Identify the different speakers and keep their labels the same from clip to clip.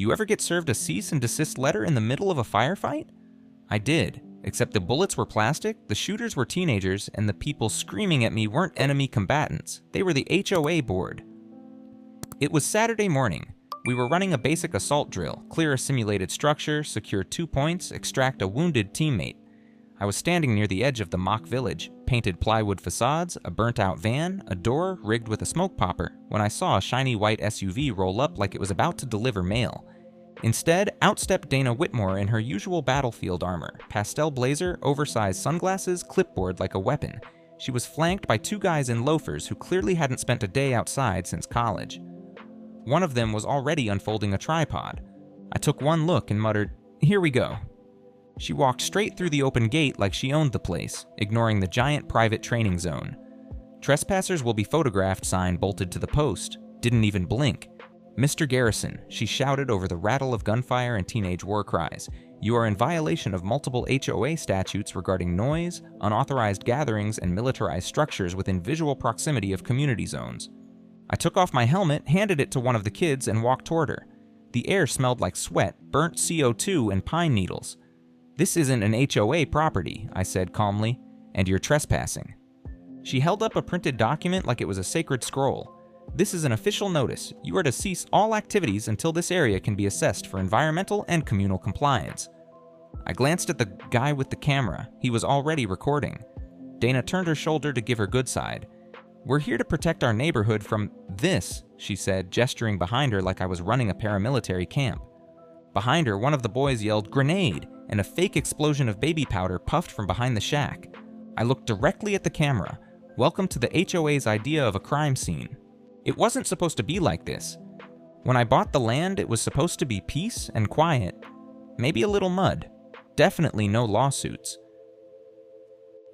Speaker 1: You ever get served a cease and desist letter in the middle of a firefight? I did, except the bullets were plastic, the shooters were teenagers, and the people screaming at me weren't enemy combatants. They were the HOA board. It was Saturday morning. We were running a basic assault drill, clear a simulated structure, secure 2 points, extract a wounded teammate. I was standing near the edge of the mock village, painted plywood facades, a burnt-out van, a door rigged with a smoke popper, when I saw a shiny white SUV roll up like it was about to deliver mail. Instead, out stepped Dana Whitmore in her usual battlefield armor, pastel blazer, oversized sunglasses, clipboard like a weapon. She was flanked by 2 guys in loafers who clearly hadn't spent a day outside since college. One of them was already unfolding a tripod. I took one look and muttered, "Here we go." She walked straight through the open gate like she owned the place, ignoring the giant private training zone. "Trespassers will be photographed" sign bolted to the post. Didn't even blink. "Mr. Garrison," she shouted over the rattle of gunfire and teenage war cries, "you are in violation of multiple HOA statutes regarding noise, unauthorized gatherings, and militarized structures within visual proximity of community zones." I took off my helmet, handed it to one of the kids, and walked toward her. The air smelled like sweat, burnt CO2, and pine needles. "This isn't an HOA property," I said calmly, "and you're trespassing." She held up a printed document like it was a sacred scroll. "This is an official notice. You are to cease all activities until this area can be assessed for environmental and communal compliance." I glanced at the guy with the camera. He was already recording. Dana turned her shoulder to give her good side. "We're here to protect our neighborhood from this," she said, gesturing behind her like I was running a paramilitary camp. Behind her, one of the boys yelled, "Grenade!" and a fake explosion of baby powder puffed from behind the shack. I looked directly at the camera. Welcome to the HOA's idea of a crime scene. It wasn't supposed to be like this. When I bought the land, it was supposed to be peace and quiet. Maybe a little mud. Definitely no lawsuits.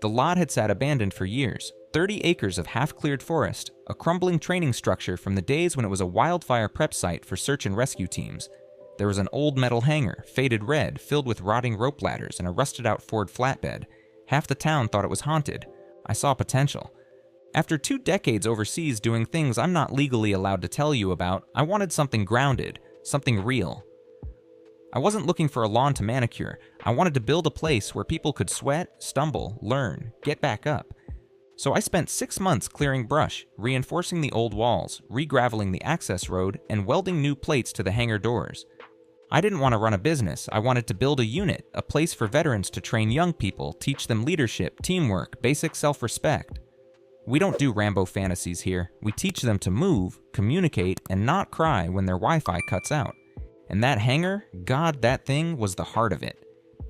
Speaker 1: The lot had sat abandoned for years. 30 acres of half-cleared forest, a crumbling training structure from the days when it was a wildfire prep site for search and rescue teams. There was an old metal hangar, faded red, filled with rotting rope ladders and a rusted-out Ford flatbed. Half the town thought it was haunted. I saw potential. After 2 decades overseas doing things I'm not legally allowed to tell you about, I wanted something grounded, something real. I wasn't looking for a lawn to manicure. I wanted to build a place where people could sweat, stumble, learn, get back up. So I spent 6 months clearing brush, reinforcing the old walls, re-graveling the access road, and welding new plates to the hangar doors. I didn't want to run a business. I wanted to build a unit, a place for veterans to train young people, teach them leadership, teamwork, basic self-respect. We don't do Rambo fantasies here. We teach them to move, communicate, and not cry when their Wi-Fi cuts out. And that hangar, God, that thing was the heart of it.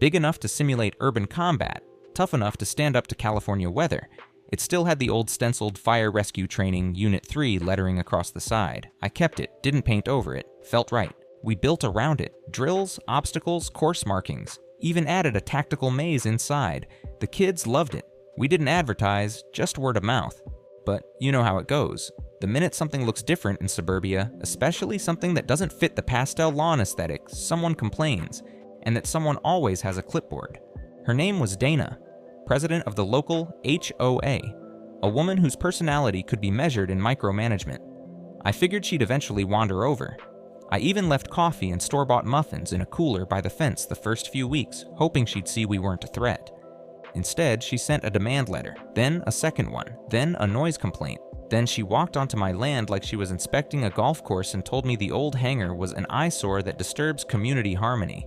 Speaker 1: Big enough to simulate urban combat, tough enough to stand up to California weather. It still had the old stenciled Fire Rescue Training Unit 3 lettering across the side. I kept it, didn't paint over it, felt right. We built around it, drills, obstacles, course markings, even added a tactical maze inside. The kids loved it. We didn't advertise, just word of mouth. But you know how it goes. The minute something looks different in suburbia, especially something that doesn't fit the pastel lawn aesthetic, someone complains, and that someone always has a clipboard. Her name was Dana, president of the local HOA, a woman whose personality could be measured in micromanagement. I figured she'd eventually wander over. I even left coffee and store-bought muffins in a cooler by the fence the first few weeks, hoping she'd see we weren't a threat. Instead, she sent a demand letter, then a second one, then a noise complaint. Then she walked onto my land like she was inspecting a golf course and told me the old hangar was an eyesore that disturbs community harmony.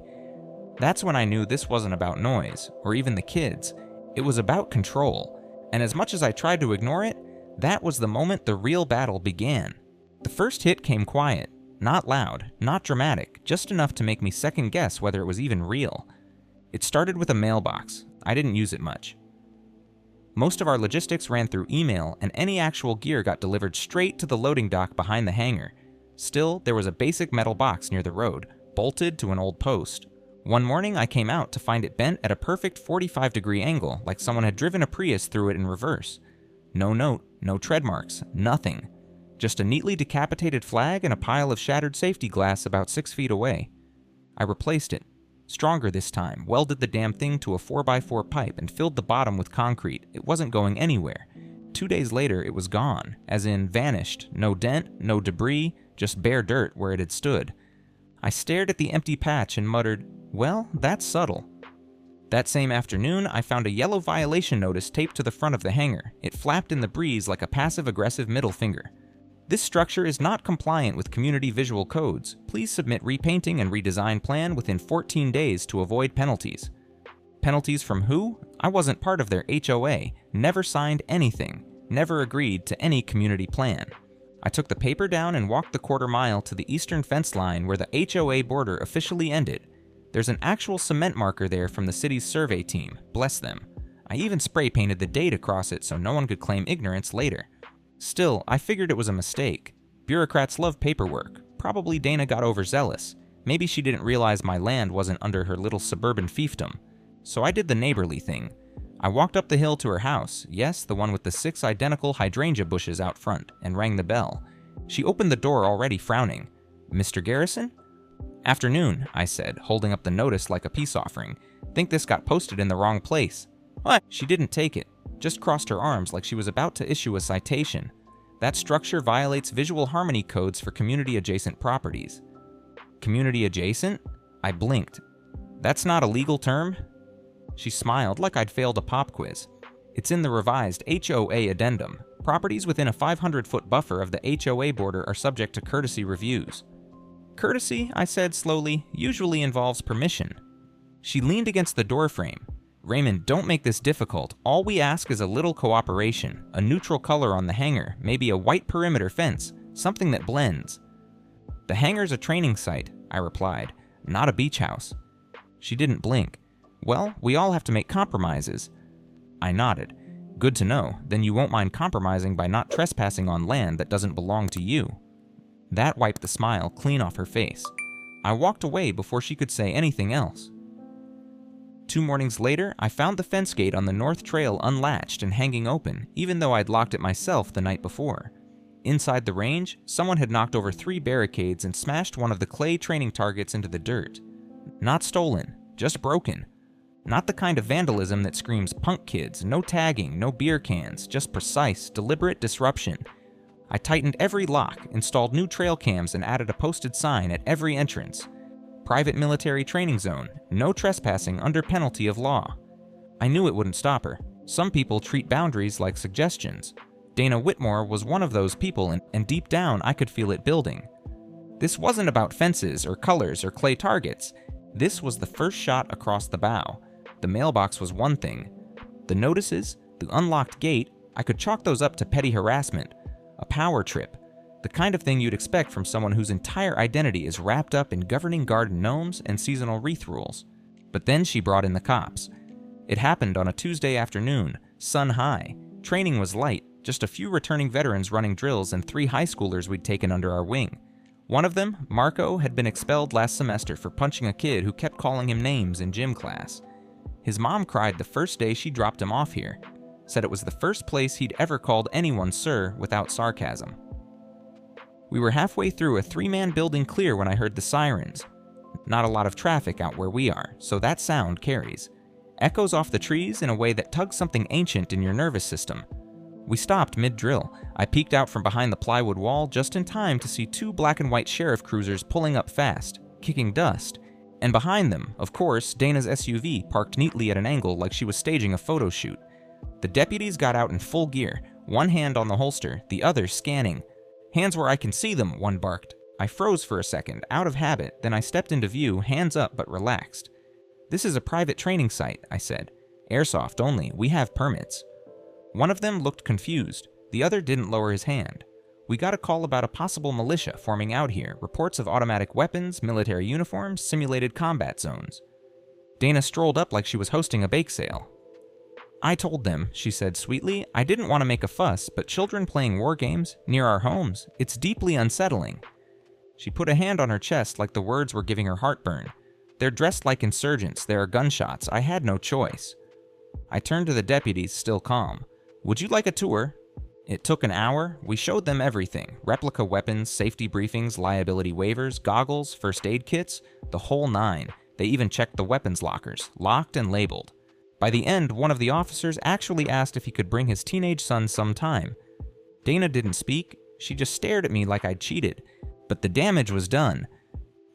Speaker 1: That's when I knew this wasn't about noise, or even the kids. It was about control. And as much as I tried to ignore it, that was the moment the real battle began. The first hit came quiet. Not loud, not dramatic, just enough to make me second guess whether it was even real. It started with a mailbox. I didn't use it much. Most of our logistics ran through email, and any actual gear got delivered straight to the loading dock behind the hangar. Still, there was a basic metal box near the road, bolted to an old post. One morning I came out to find it bent at a perfect 45-degree angle, like someone had driven a Prius through it in reverse. No note, no tread marks, nothing. Just a neatly decapitated flag and a pile of shattered safety glass about 6 feet away. I replaced it. Stronger this time, welded the damn thing to a 4x4 pipe and filled the bottom with concrete. It wasn't going anywhere. 2 days later, it was gone, as in vanished. No dent, no debris, just bare dirt where it had stood. I stared at the empty patch and muttered, "Well, that's subtle." That same afternoon, I found a yellow violation notice taped to the front of the hangar. It flapped in the breeze like a passive-aggressive middle finger. "This structure is not compliant with community visual codes. Please submit repainting and redesign plan within 14 days to avoid penalties." Penalties from who? I wasn't part of their HOA, never signed anything, never agreed to any community plan. I took the paper down and walked the quarter-mile to the eastern fence line where the HOA border officially ended. There's an actual cement marker there from the city's survey team, bless them. I even spray-painted the date across it so no one could claim ignorance later. Still, I figured it was a mistake. Bureaucrats love paperwork. Probably Dana got overzealous. Maybe she didn't realize my land wasn't under her little suburban fiefdom. So I did the neighborly thing. I walked up the hill to her house, yes, the one with the 6 identical hydrangea bushes out front, and rang the bell. She opened the door already frowning. "Mr. Garrison?" "Afternoon," I said, holding up the notice like a peace offering. "Think this got posted in the wrong place." "What?" She didn't take it, just crossed her arms like she was about to issue a citation. "That structure violates visual harmony codes for community-adjacent properties." "Community adjacent?" I blinked. "That's not a legal term?" She smiled like I'd failed a pop quiz. "It's in the revised HOA addendum. Properties within a 500-foot buffer of the HOA border are subject to courtesy reviews." "Courtesy," I said slowly, "usually involves permission." She leaned against the doorframe. "Raymond, don't make this difficult. All we ask is a little cooperation, a neutral color on the hangar, maybe a white perimeter fence, something that blends." "The hangar's a training site," I replied, "not a beach house." She didn't blink. "Well, we all have to make compromises." I nodded. "Good to know. Then you won't mind compromising by not trespassing on land that doesn't belong to you." That wiped the smile clean off her face. I walked away before she could say anything else. 2 mornings later, I found the fence gate on the north trail unlatched and hanging open, even though I'd locked it myself the night before. Inside the range, someone had knocked over 3 barricades and smashed one of the clay training targets into the dirt. Not stolen, just broken. Not the kind of vandalism that screams punk kids, no tagging, no beer cans, just precise, deliberate disruption. I tightened every lock, installed new trail cams, and added a posted sign at every entrance. "Private military training zone, no trespassing under penalty of law." I knew it wouldn't stop her. Some people treat boundaries like suggestions. Dana Whitmore was one of those people, and deep down I could feel it building. This wasn't about fences or colors or clay targets. This was the first shot across the bow. The mailbox was one thing. The notices, the unlocked gate, I could chalk those up to petty harassment. A power trip. The kind of thing you'd expect from someone whose entire identity is wrapped up in governing garden gnomes and seasonal wreath rules. But then she brought in the cops. It happened on a Tuesday afternoon, sun high. Training was light, just a few returning veterans running drills and 3 high schoolers we'd taken under our wing. One of them, Marco, had been expelled last semester for punching a kid who kept calling him names in gym class. His mom cried the first day she dropped him off here. Said it was the first place he'd ever called anyone sir without sarcasm. We were halfway through a 3-man building clear when I heard the sirens. Not a lot of traffic out where we are, so that sound carries. Echoes off the trees in a way that tugs something ancient in your nervous system. We stopped mid-drill. I peeked out from behind the plywood wall just in time to see 2 black and white sheriff cruisers pulling up fast, kicking dust. And behind them, of course, Dana's SUV parked neatly at an angle like she was staging a photo shoot. The deputies got out in full gear, one hand on the holster, the other scanning. "Hands where I can see them," one barked. I froze for a second, out of habit, then I stepped into view, hands up but relaxed. "This is a private training site," I said. "Airsoft only, we have permits." One of them looked confused, the other didn't lower his hand. "We got a call about a possible militia forming out here, reports of automatic weapons, military uniforms, simulated combat zones." Dana strolled up like she was hosting a bake sale. "I told them," she said sweetly, "I didn't want to make a fuss, but children playing war games, near our homes, it's deeply unsettling." She put a hand on her chest like the words were giving her heartburn. "They're dressed like insurgents, there are gunshots, I had no choice." I turned to the deputies, still calm. "Would you like a tour?" It took an hour. We showed them everything. Replica weapons, safety briefings, liability waivers, goggles, first aid kits, the whole 9. They even checked the weapons lockers, locked and labeled. By the end, one of the officers actually asked if he could bring his teenage son sometime. Dana didn't speak. She just stared at me like I'd cheated. But the damage was done.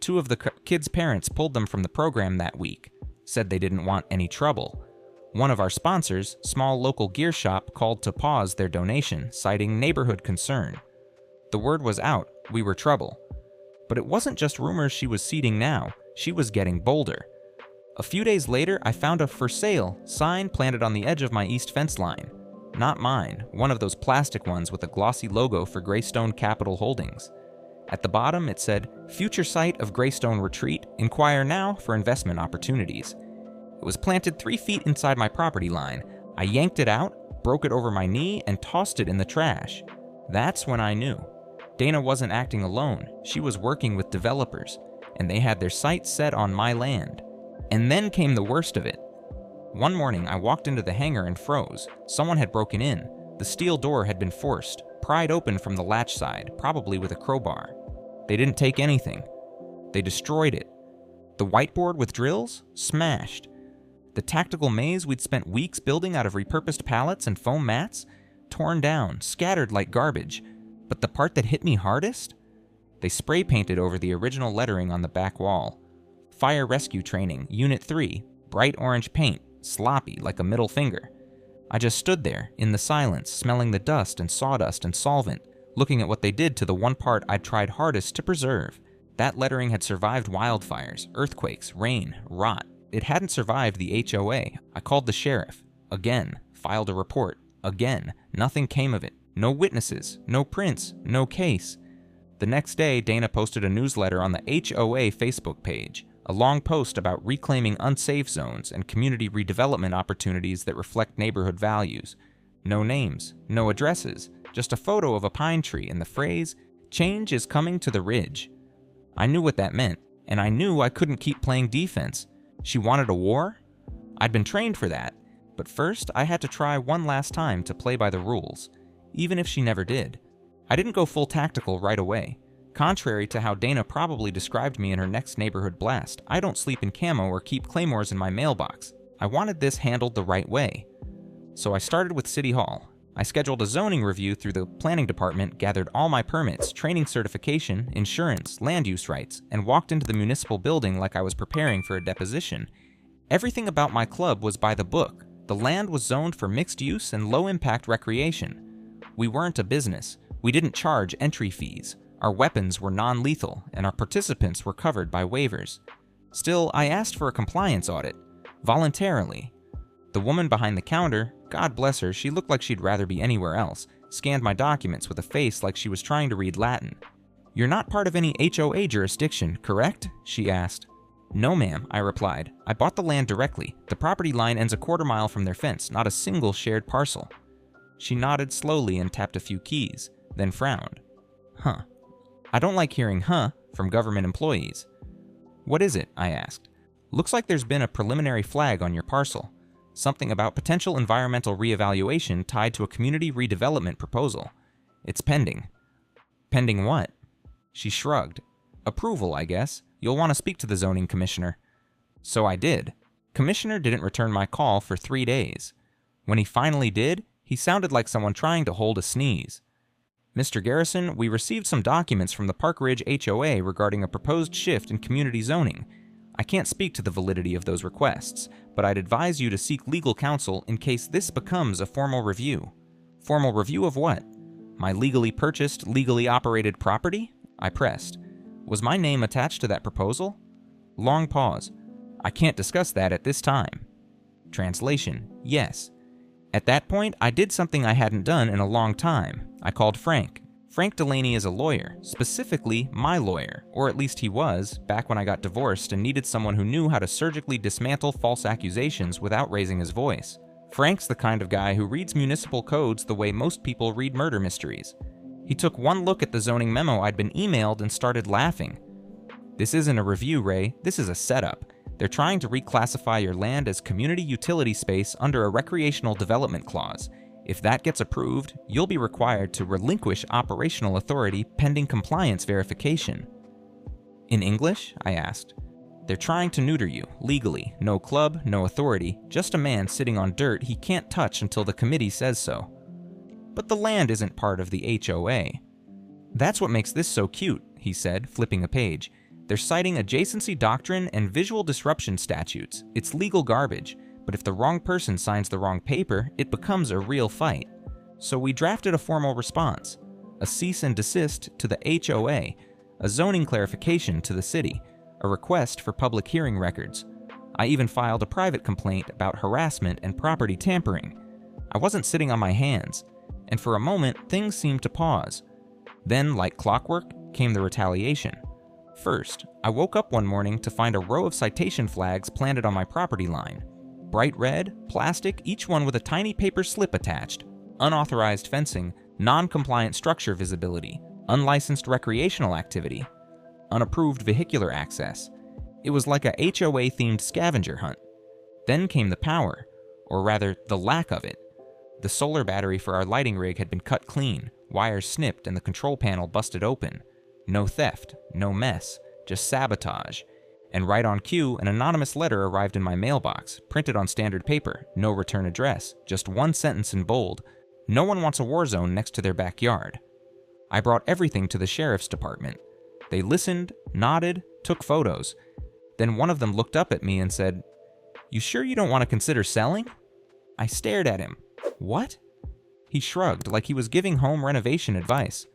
Speaker 1: 2 of the kids' parents pulled them from the program that week, said they didn't want any trouble. One of our sponsors, small local gear shop, called to pause their donation, citing neighborhood concern. The word was out, we were trouble. But it wasn't just rumors she was seeding now, she was getting bolder. A few days later, I found a "for sale" sign planted on the edge of my east fence line. Not mine, one of those plastic ones with a glossy logo for Greystone Capital Holdings. At the bottom it said, "Future site of Greystone Retreat, inquire now for investment opportunities." It was planted 3 feet inside my property line. I yanked it out, broke it over my knee, and tossed it in the trash. That's when I knew. Dana wasn't acting alone, she was working with developers, and they had their sights set on my land. And then came the worst of it. One morning I walked into the hangar and froze. Someone had broken in. The steel door had been forced, pried open from the latch side, probably with a crowbar. They didn't take anything. They destroyed it. The whiteboard with drills? Smashed. The tactical maze we'd spent weeks building out of repurposed pallets and foam mats? Torn down, scattered like garbage. But the part that hit me hardest? They spray painted over the original lettering on the back wall. Fire Rescue Training, Unit 3, bright orange paint, sloppy like a middle finger. I just stood there, in the silence, smelling the dust and sawdust and solvent, looking at what they did to the one part I'd tried hardest to preserve. That lettering had survived wildfires, earthquakes, rain, rot. It hadn't survived the HOA. I called the sheriff. Again. Filed a report. Again. Nothing came of it. No witnesses. No prints. No case. The next day, Dana posted a newsletter on the HOA Facebook page. A long post about reclaiming unsafe zones and community redevelopment opportunities that reflect neighborhood values. No names. No addresses. Just a photo of a pine tree and the phrase, "Change is coming to the ridge." I knew what that meant, and I knew I couldn't keep playing defense. She wanted a war? I'd been trained for that, but first I had to try one last time to play by the rules, even if she never did. I didn't go full tactical right away. Contrary to how Dana probably described me in her next neighborhood blast, I don't sleep in camo or keep claymores in my mailbox. I wanted this handled the right way. So I started with City Hall. I scheduled a zoning review through the planning department, gathered all my permits, training certification, insurance, land use rights, and walked into the municipal building like I was preparing for a deposition. Everything about my club was by the book. The land was zoned for mixed use and low-impact recreation. We weren't a business. We didn't charge entry fees. Our weapons were non-lethal, and our participants were covered by waivers. Still, I asked for a compliance audit. Voluntarily. The woman behind the counter, God bless her, she looked like she'd rather be anywhere else, scanned my documents with a face like she was trying to read Latin. "You're not part of any HOA jurisdiction, correct?" she asked. "No, ma'am," I replied. "I bought the land directly. The property line ends a quarter mile from their fence, not a single shared parcel." She nodded slowly and tapped a few keys, then frowned. "Huh. I don't like hearing 'huh' from government employees." "What is it?" I asked. "Looks like there's been a preliminary flag on your parcel. Something about potential environmental reevaluation tied to a community redevelopment proposal. It's pending." "Pending what?" She shrugged. "Approval, I guess. You'll want to speak to the zoning commissioner." So I did. Commissioner didn't return my call for 3 days. When he finally did, he sounded like someone trying to hold a sneeze. "Mr. Garrison, we received some documents from the Park Ridge HOA regarding a proposed shift in community zoning. I can't speak to the validity of those requests, but I'd advise you to seek legal counsel in case this becomes a formal review." "Formal review of what? My legally purchased, legally operated property?" I pressed. "Was my name attached to that proposal?" Long pause. "I can't discuss that at this time." Translation: yes. At that point, I did something I hadn't done in a long time. I called Frank. Frank Delaney is a lawyer, specifically my lawyer, or at least he was, back when I got divorced and needed someone who knew how to surgically dismantle false accusations without raising his voice. Frank's the kind of guy who reads municipal codes the way most people read murder mysteries. He took one look at the zoning memo I'd been emailed and started laughing. "This isn't a review, Ray. This is a setup. They're trying to reclassify your land as community utility space under a recreational development clause. If that gets approved, you'll be required to relinquish operational authority pending compliance verification." "In English?" I asked. "They're trying to neuter you, legally. No club, no authority, just a man sitting on dirt he can't touch until the committee says so." "But the land isn't part of the HOA." "That's what makes this so cute," he said, flipping a page. They're citing adjacency doctrine and visual disruption statutes. It's legal garbage, but if the wrong person signs the wrong paper, it becomes a real fight. So we drafted a formal response, a cease and desist to the HOA, a zoning clarification to the city, a request for public hearing records. I even filed a private complaint about harassment and property tampering. I wasn't sitting on my hands, and for a moment, things seemed to pause. Then, like clockwork, came the retaliation. First, I woke up one morning to find a row of citation flags planted on my property line. Bright red, plastic, each one with a tiny paper slip attached. Unauthorized fencing, non-compliant structure visibility, unlicensed recreational activity, unapproved vehicular access. It was like a HOA-themed scavenger hunt. Then came the power, or rather, the lack of it. The solar battery for our lighting rig had been cut clean, wires snipped, and the control panel busted open. No theft, no mess, just sabotage. And right on cue, an anonymous letter arrived in my mailbox, printed on standard paper, no return address, just one sentence in bold: "No one wants a war zone next to their backyard." I brought everything to the sheriff's department. They listened, nodded, took photos. Then one of them looked up at me and said, "You sure you don't want to consider selling?" I stared at him. What? He shrugged like he was giving home renovation advice.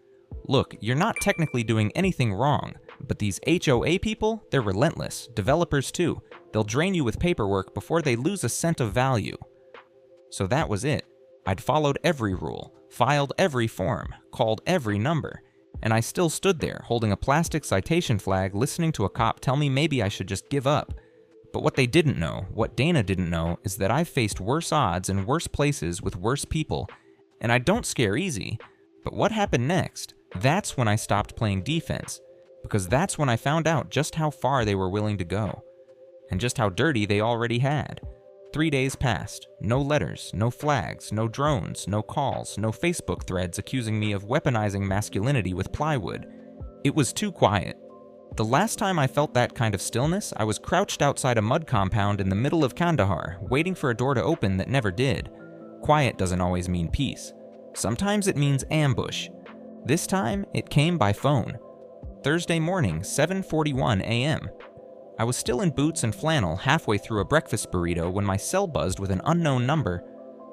Speaker 1: Look, you're not technically doing anything wrong, but these HOA people, they're relentless, developers too. They'll drain you with paperwork before they lose a cent of value. So that was it. I'd followed every rule, filed every form, called every number, and I still stood there holding a plastic citation flag listening to a cop tell me maybe I should just give up. But what they didn't know, what Dana didn't know, is that I've faced worse odds in worse places with worse people, and I don't scare easy. But what happened next? That's when I stopped playing defense, because that's when I found out just how far they were willing to go, and just how dirty they already had. 3 days passed. No letters, no flags, no drones, no calls, no Facebook threads accusing me of weaponizing masculinity with plywood. It was too quiet. The last time I felt that kind of stillness, I was crouched outside a mud compound in the middle of Kandahar, waiting for a door to open that never did. Quiet doesn't always mean peace. Sometimes it means ambush. This time, it came by phone. Thursday morning, 7:41 a.m. I was still in boots and flannel halfway through a breakfast burrito when my cell buzzed with an unknown number.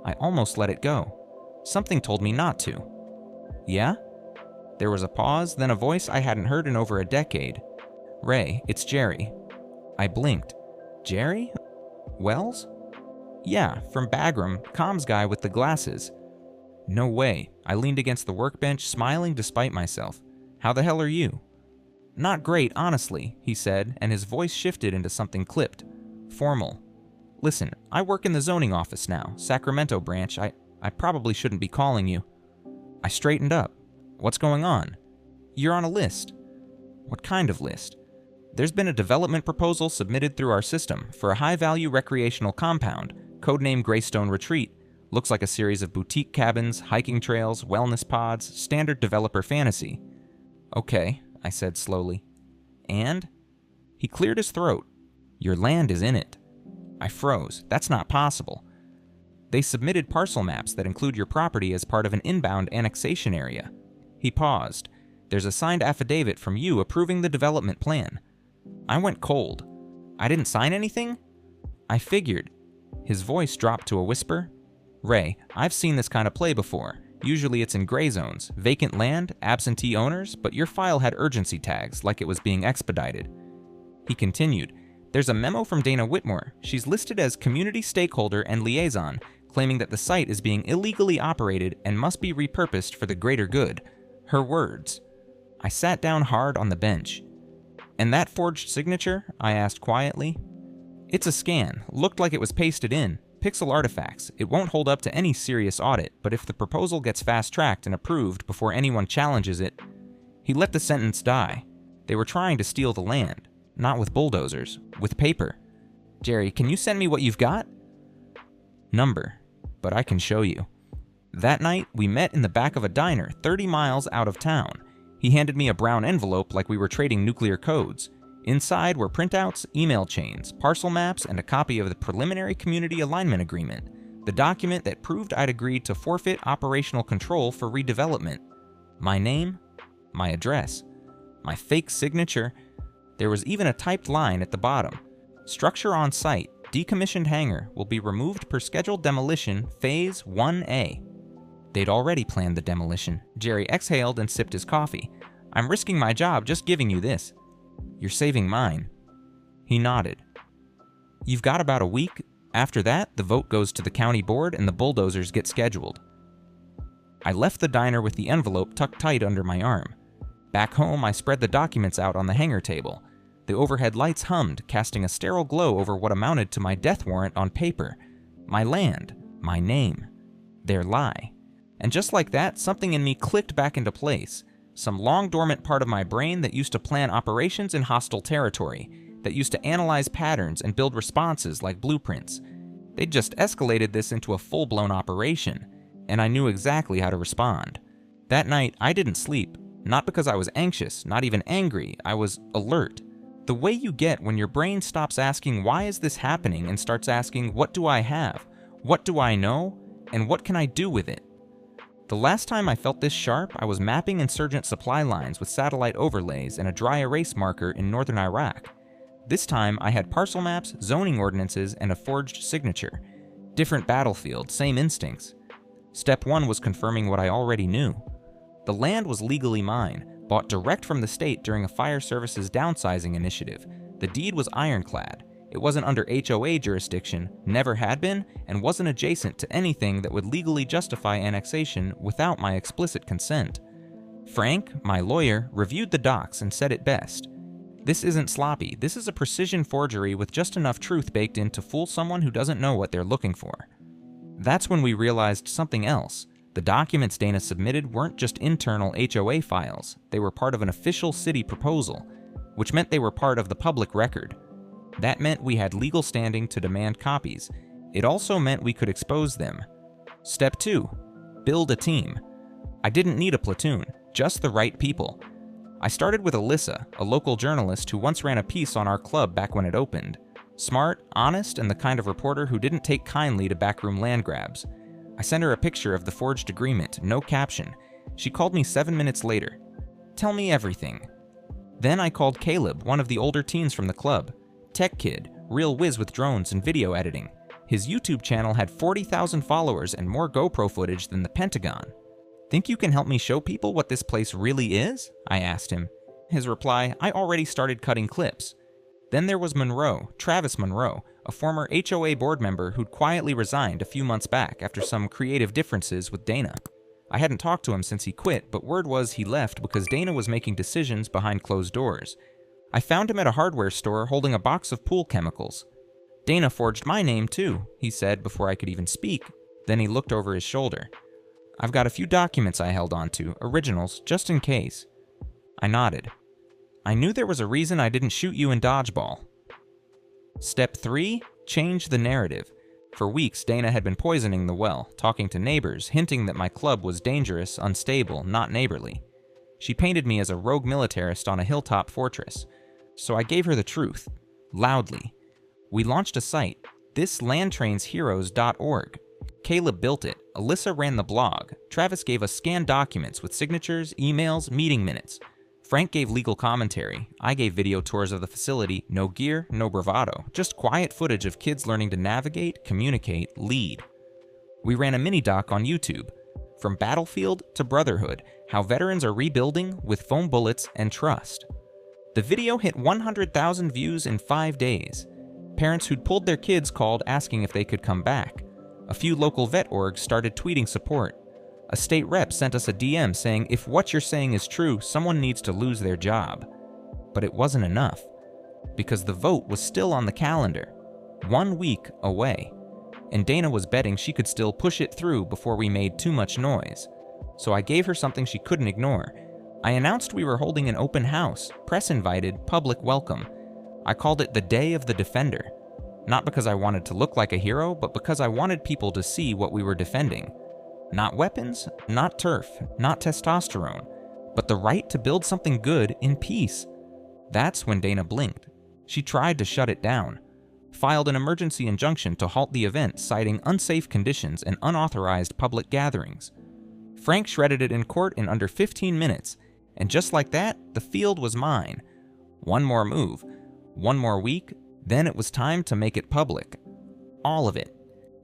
Speaker 1: I almost let it go. Something told me not to. Yeah? There was a pause, then a voice I hadn't heard in over a decade. "Ray, it's Jerry." I blinked. Jerry? Wells? Yeah, from Bagram, comms guy with the glasses. No way. I leaned against the workbench, smiling despite myself. "How the hell are you?" "Not great, honestly," he said, and his voice shifted into something clipped, formal. "Listen, I work in the zoning office now, Sacramento branch. I probably shouldn't be calling you." I straightened up. "What's going on?" "You're on a list." "What kind of list?" "There's been a development proposal submitted through our system for a high-value recreational compound, codenamed Greystone Retreat. Looks like a series of boutique cabins, hiking trails, wellness pods, standard developer fantasy." "Okay," I said slowly. "And?" He cleared his throat. "Your land is in it." I froze. That's not possible. "They submitted parcel maps that include your property as part of an inbound annexation area." He paused. "There's a signed affidavit from you approving the development plan." I went cold. "I didn't sign anything?" "I figured." His voice dropped to a whisper. "Ray, I've seen this kind of play before. Usually it's in gray zones, vacant land, absentee owners, but your file had urgency tags, like it was being expedited." He continued, "There's a memo from Dana Whitmore. She's listed as community stakeholder and liaison, claiming that the site is being illegally operated and must be repurposed for the greater good. Her words." I sat down hard on the bench. "And that forged signature?" I asked quietly. "It's a scan. Looked like it was pasted in. Pixel artifacts. It won't hold up to any serious audit, but if the proposal gets fast-tracked and approved before anyone challenges it..." He let the sentence die. "They were trying to steal the land. Not with bulldozers. With paper. Jerry, can you send me what you've got?" "Number. But I can show you." That night, we met in the back of a diner 30 miles out of town. He handed me a brown envelope like we were trading nuclear codes. Inside were printouts, email chains, parcel maps, and a copy of the preliminary community alignment agreement, the document that proved I'd agreed to forfeit operational control for redevelopment. My name, my address, my fake signature, There was even a typed line at the bottom. Structure on site, decommissioned hangar, will be removed per scheduled demolition, Phase 1A. They'd already planned the demolition. Jerry exhaled and sipped his coffee. I'm risking my job just giving you this. You're saving mine. He nodded. You've got about a week. After that, the vote goes to the county board and the bulldozers get scheduled. I left the diner with the envelope tucked tight under my arm. Back home, I spread the documents out on the hangar table. The overhead lights hummed, casting a sterile glow over what amounted to my death warrant on paper. My land, my name, their lie. And just like that, something in me clicked back into place. Some long-dormant part of my brain that used to plan operations in hostile territory, that used to analyze patterns and build responses like blueprints. They'd just escalated this into a full-blown operation, and I knew exactly how to respond. That night, I didn't sleep, not because I was anxious, not even angry, I was alert. The way you get when your brain stops asking, why is this happening, and starts asking, what do I have? What do I know? And what can I do with it? The last time I felt this sharp, I was mapping insurgent supply lines with satellite overlays and a dry erase marker in northern Iraq. This time, I had parcel maps, zoning ordinances, and a forged signature. Different battlefield, same instincts. Step 1 was confirming what I already knew. The land was legally mine, bought direct from the state during a fire services downsizing initiative. The deed was ironclad. It wasn't under HOA jurisdiction, never had been, and wasn't adjacent to anything that would legally justify annexation without my explicit consent. Frank, my lawyer, reviewed the docs and said it best. This isn't sloppy, this is a precision forgery with just enough truth baked in to fool someone who doesn't know what they're looking for. That's when we realized something else. The documents Dana submitted weren't just internal HOA files, they were part of an official city proposal, which meant they were part of the public record. That meant we had legal standing to demand copies. It also meant we could expose them. Step 2. Build a team. I didn't need a platoon, just the right people. I started with Alyssa, a local journalist who once ran a piece on our club back when it opened. Smart, honest, and the kind of reporter who didn't take kindly to backroom land grabs. I sent her a picture of the forged agreement, no caption. She called me 7 minutes later. Tell me everything. Then I called Caleb, one of the older teens from the club. Tech kid, real whiz with drones and video editing. His YouTube channel had 40,000 followers and more GoPro footage than the Pentagon. Think you can help me show people what this place really is? I asked him. His reply, I already started cutting clips. Then there was Monroe, Travis Monroe, a former HOA board member who'd quietly resigned a few months back after some creative differences with Dana. I hadn't talked to him since he quit, but word was he left because Dana was making decisions behind closed doors. I found him at a hardware store holding a box of pool chemicals. Dana forged my name too, he said before I could even speak. Then he looked over his shoulder. I've got a few documents I held onto, originals, just in case. I nodded. I knew there was a reason I didn't shoot you in dodgeball. Step 3, change the narrative. For weeks, Dana had been poisoning the well, talking to neighbors, hinting that my club was dangerous, unstable, not neighborly. She painted me as a rogue militarist on a hilltop fortress. So I gave her the truth, loudly. We launched a site, thislandtrainsheroes.org. Caleb built it, Alyssa ran the blog, Travis gave us scanned documents with signatures, emails, meeting minutes. Frank gave legal commentary, I gave video tours of the facility, no gear, no bravado, just quiet footage of kids learning to navigate, communicate, lead. We ran a mini-doc on YouTube, From Battlefield to Brotherhood, how veterans are rebuilding with foam bullets and trust. The video hit 100,000 views in 5 days. Parents who'd pulled their kids called asking if they could come back. A few local vet orgs started tweeting support. A state rep sent us a DM saying if what you're saying is true, someone needs to lose their job. But it wasn't enough, because the vote was still on the calendar, 1 week away, and Dana was betting she could still push it through before we made too much noise. So I gave her something she couldn't ignore. I announced we were holding an open house, press invited, public welcome. I called it the Day of the Defender. Not because I wanted to look like a hero, but because I wanted people to see what we were defending. Not weapons, not turf, not testosterone, but the right to build something good in peace. That's when Dana blinked. She tried to shut it down, filed an emergency injunction to halt the event, citing unsafe conditions and unauthorized public gatherings. Frank shredded it in court in under 15 minutes, and just like that, the field was mine. One more move, one more week, then it was time to make it public. All of it.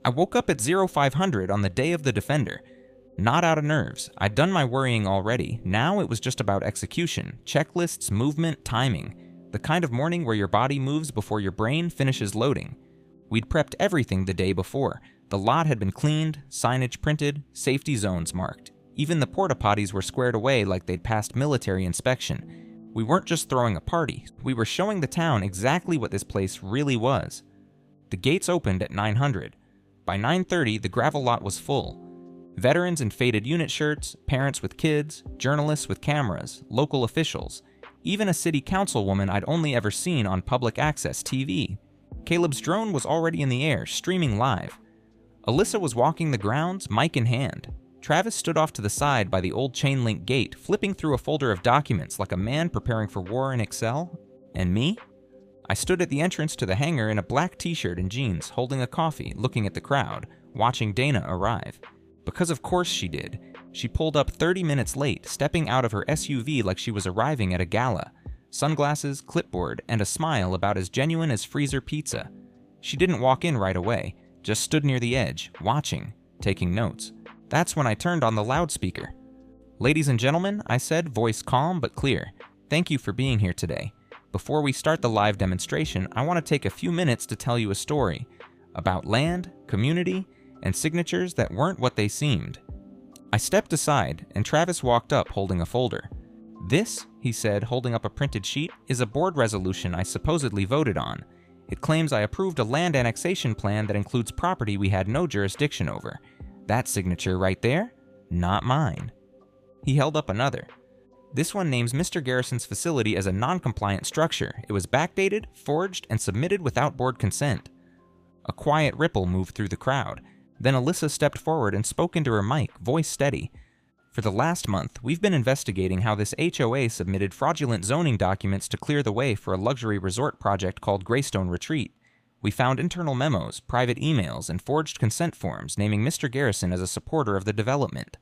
Speaker 1: I woke up at 0500 on the day of the Defender. Not out of nerves. I'd done my worrying already. Now it was just about execution, checklists, movement, timing. The kind of morning where your body moves before your brain finishes loading. We'd prepped everything the day before. The lot had been cleaned, signage printed, safety zones marked. Even the porta potties were squared away like they'd passed military inspection. We weren't just throwing a party, we were showing the town exactly what this place really was. The gates opened at 900. By 9:30, the gravel lot was full. Veterans in faded unit shirts, parents with kids, journalists with cameras, local officials, even a city councilwoman I'd only ever seen on public access TV. Caleb's drone was already in the air, streaming live. Alyssa was walking the grounds, mic in hand. Travis stood off to the side by the old chain-link gate, flipping through a folder of documents like a man preparing for war in Excel. And me? I stood at the entrance to the hangar in a black t-shirt and jeans, holding a coffee, looking at the crowd, watching Dana arrive. Because of course she did. She pulled up 30 minutes late, stepping out of her SUV like she was arriving at a gala. Sunglasses, clipboard, and a smile about as genuine as freezer pizza. She didn't walk in right away, just stood near the edge, watching, taking notes. That's when I turned on the loudspeaker. "Ladies and gentlemen," I said, voice calm but clear, "thank you for being here today. Before we start the live demonstration, I want to take a few minutes to tell you a story about land, community, and signatures that weren't what they seemed." I stepped aside, and Travis walked up holding a folder. "This," he said, holding up a printed sheet, "is a board resolution I supposedly voted on. It claims I approved a land annexation plan that includes property we had no jurisdiction over. That signature right there? Not mine." He held up another. "This one names Mr. Garrison's facility as a non-compliant structure. It was backdated, forged, and submitted without board consent." A quiet ripple moved through the crowd. Then Alyssa stepped forward and spoke into her mic, voice steady. "For the last month, we've been investigating how this HOA submitted fraudulent zoning documents to clear the way for a luxury resort project called Greystone Retreat. We found internal memos, private emails, and forged consent forms naming Mr. Garrison as a supporter of the development."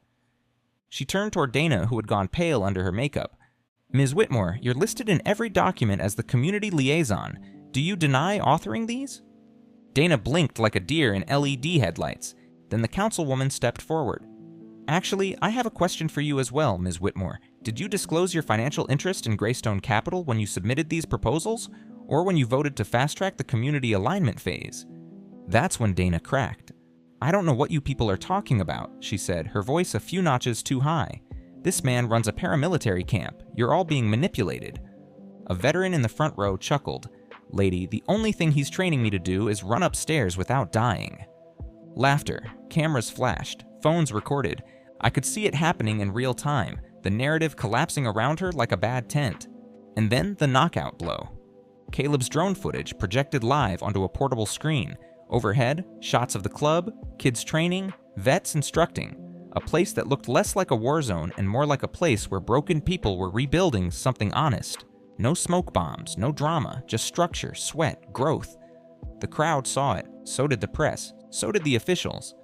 Speaker 1: She turned toward Dana, who had gone pale under her makeup. "Ms. Whitmore, you're listed in every document as the community liaison. Do you deny authoring these?" Dana blinked like a deer in LED headlights. Then the councilwoman stepped forward. "Actually, I have a question for you as well, Ms. Whitmore. Did you disclose your financial interest in Greystone Capital when you submitted these proposals? Or when you voted to fast-track the community alignment phase?" That's when Dana cracked. "I don't know what you people are talking about," she said, her voice a few notches too high. "This man runs a paramilitary camp. You're all being manipulated." A veteran in the front row chuckled. "Lady, the only thing he's training me to do is run upstairs without dying." Laughter. Cameras flashed. Phones recorded. I could see it happening in real time, the narrative collapsing around her like a bad tent. And then the knockout blow. Caleb's drone footage projected live onto a portable screen. Overhead, shots of the club, kids training, vets instructing. A place that looked less like a war zone and more like a place where broken people were rebuilding something honest. No smoke bombs, no drama, just structure, sweat, growth. The crowd saw it, so did the press, so did the officials.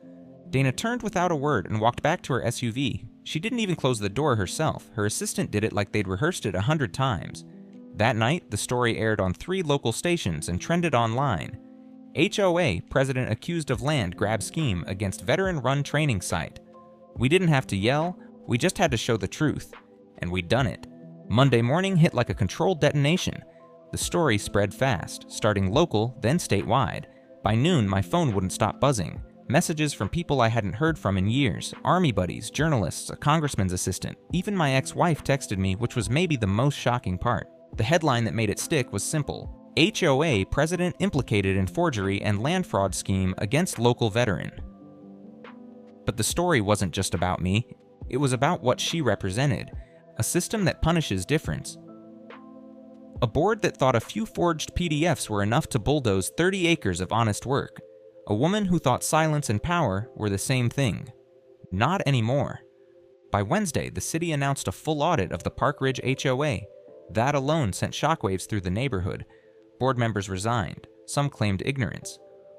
Speaker 1: Dana turned without a word and walked back to her SUV. She didn't even close the door herself. Her assistant did it like they'd rehearsed it 100 times. That night, the story aired on 3 local stations and trended online. HOA president accused of land grab scheme against veteran-run training site. We didn't have to yell, we just had to show the truth. And we'd done it. Monday morning hit like a controlled detonation. The story spread fast, starting local, then statewide. By noon, my phone wouldn't stop buzzing. Messages from people I hadn't heard from in years, army buddies, journalists, a congressman's assistant. Even my ex-wife texted me, which was maybe the most shocking part. The headline that made it stick was simple: HOA president implicated in forgery and land fraud scheme against local veteran. But the story wasn't just about me. It was about what she represented. A system that punishes difference. A board that thought a few forged PDFs were enough to bulldoze 30 acres of honest work. A woman who thought silence and power were the same thing. Not anymore. By Wednesday, the city announced a full audit of the Park Ridge HOA. That alone sent shockwaves through the neighborhood. Board members resigned. Some claimed ignorance.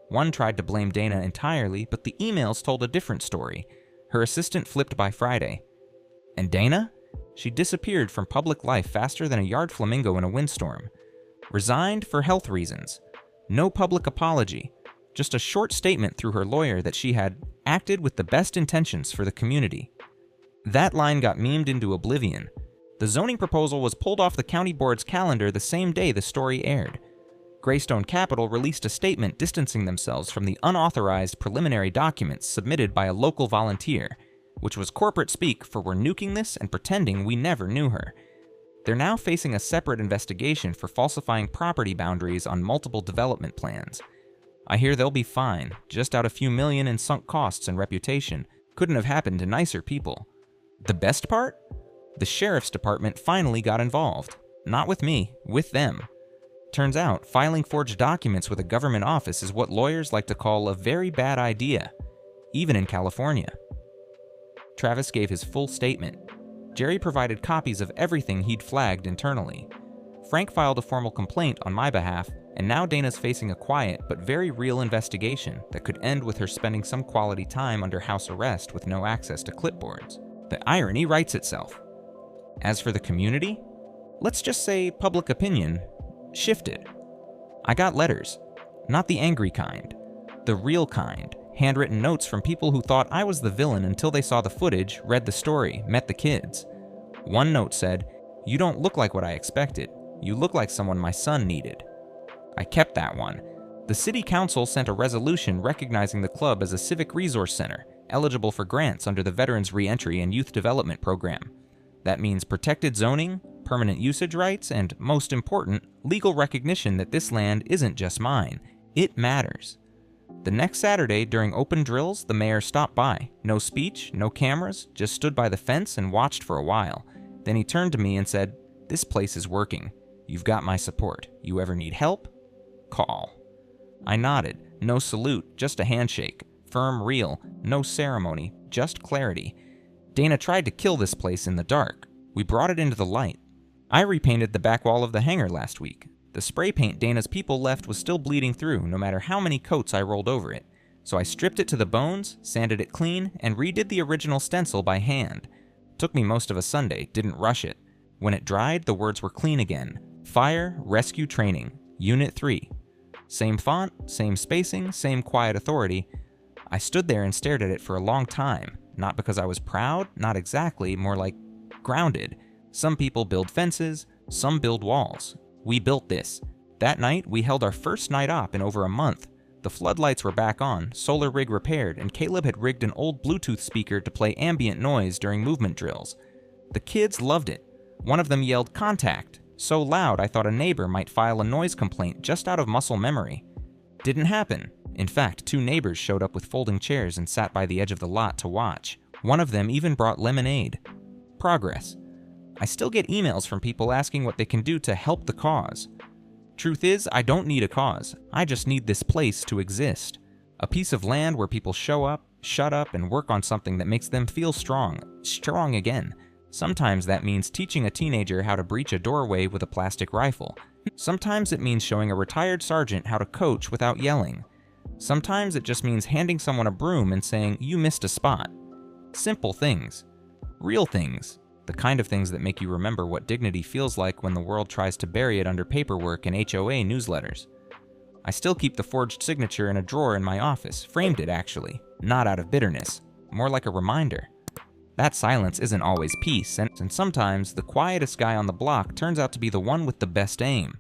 Speaker 1: One tried to blame Dana entirely, but the emails told a different story. Her assistant flipped by Friday. And Dana? She disappeared from public life faster than a yard flamingo in a windstorm. Resigned for health reasons. No public apology. Just a short statement through her lawyer that she had acted with the best intentions for the community. That line got memed into oblivion. The zoning proposal was pulled off the county board's calendar the same day the story aired. Greystone Capital released a statement distancing themselves from the unauthorized preliminary documents submitted by a local volunteer, which was corporate speak for we're nuking this and pretending we never knew her. They're now facing a separate investigation for falsifying property boundaries on multiple development plans. I hear they'll be fine, just out a few million in sunk costs and reputation. Couldn't have happened to nicer people. The best part? The sheriff's department finally got involved. Not with me, with them. Turns out, filing forged documents with a government office is what lawyers like to call a very bad idea, even in California. Travis gave his full statement. Jerry provided copies of everything he'd flagged internally. Frank filed a formal complaint on my behalf, and now Dana's facing a quiet but very real investigation that could end with her spending some quality time under house arrest with no access to clipboards. The irony writes itself. As for the community, let's just say public opinion shifted. I got letters, not the angry kind, the real kind, handwritten notes from people who thought I was the villain until they saw the footage, read the story, met the kids. One note said, "You don't look like what I expected. You look like someone my son needed." I kept that one. The city council sent a resolution recognizing the club as a civic resource center, eligible for grants under the Veterans Reentry and Youth Development Program. That means protected zoning, permanent usage rights, and, most important, legal recognition that this land isn't just mine. It matters. The next Saturday, during open drills, the mayor stopped by. No speech, no cameras, just stood by the fence and watched for a while. Then he turned to me and said, "This place is working. You've got my support. You ever need help? Call." I nodded. No salute, just a handshake. Firm, real, no ceremony, just clarity. Dana tried to kill this place in the dark. We brought it into the light. I repainted the back wall of the hangar last week. The spray paint Dana's people left was still bleeding through, no matter how many coats I rolled over it. So I stripped it to the bones, sanded it clean, and redid the original stencil by hand. Took me most of a Sunday, didn't rush it. When it dried, the words were clean again. Fire, Rescue Training, Unit 3. Same font, same spacing, same quiet authority. I stood there and stared at it for a long time. Not because I was proud, not exactly, more like grounded. Some people build fences, some build walls. We built this. That night, we held our first night op in over a month. The floodlights were back on, solar rig repaired, and Caleb had rigged an old Bluetooth speaker to play ambient noise during movement drills. The kids loved it. One of them yelled, "Contact!" so loud I thought a neighbor might file a noise complaint just out of muscle memory. Didn't happen. In fact, 2 neighbors showed up with folding chairs and sat by the edge of the lot to watch. One of them even brought lemonade. Progress. I still get emails from people asking what they can do to help the cause. Truth is, I don't need a cause. I just need this place to exist. A piece of land where people show up, shut up, and work on something that makes them feel strong. Strong again. Sometimes that means teaching a teenager how to breach a doorway with a plastic rifle. Sometimes it means showing a retired sergeant how to coach without yelling. Sometimes it just means handing someone a broom and saying, "You missed a spot." Simple things. Real things. The kind of things that make you remember what dignity feels like when the world tries to bury it under paperwork and HOA newsletters. I still keep the forged signature in a drawer in my office, framed it actually, not out of bitterness, more like a reminder. That silence isn't always peace, and sometimes the quietest guy on the block turns out to be the one with the best aim.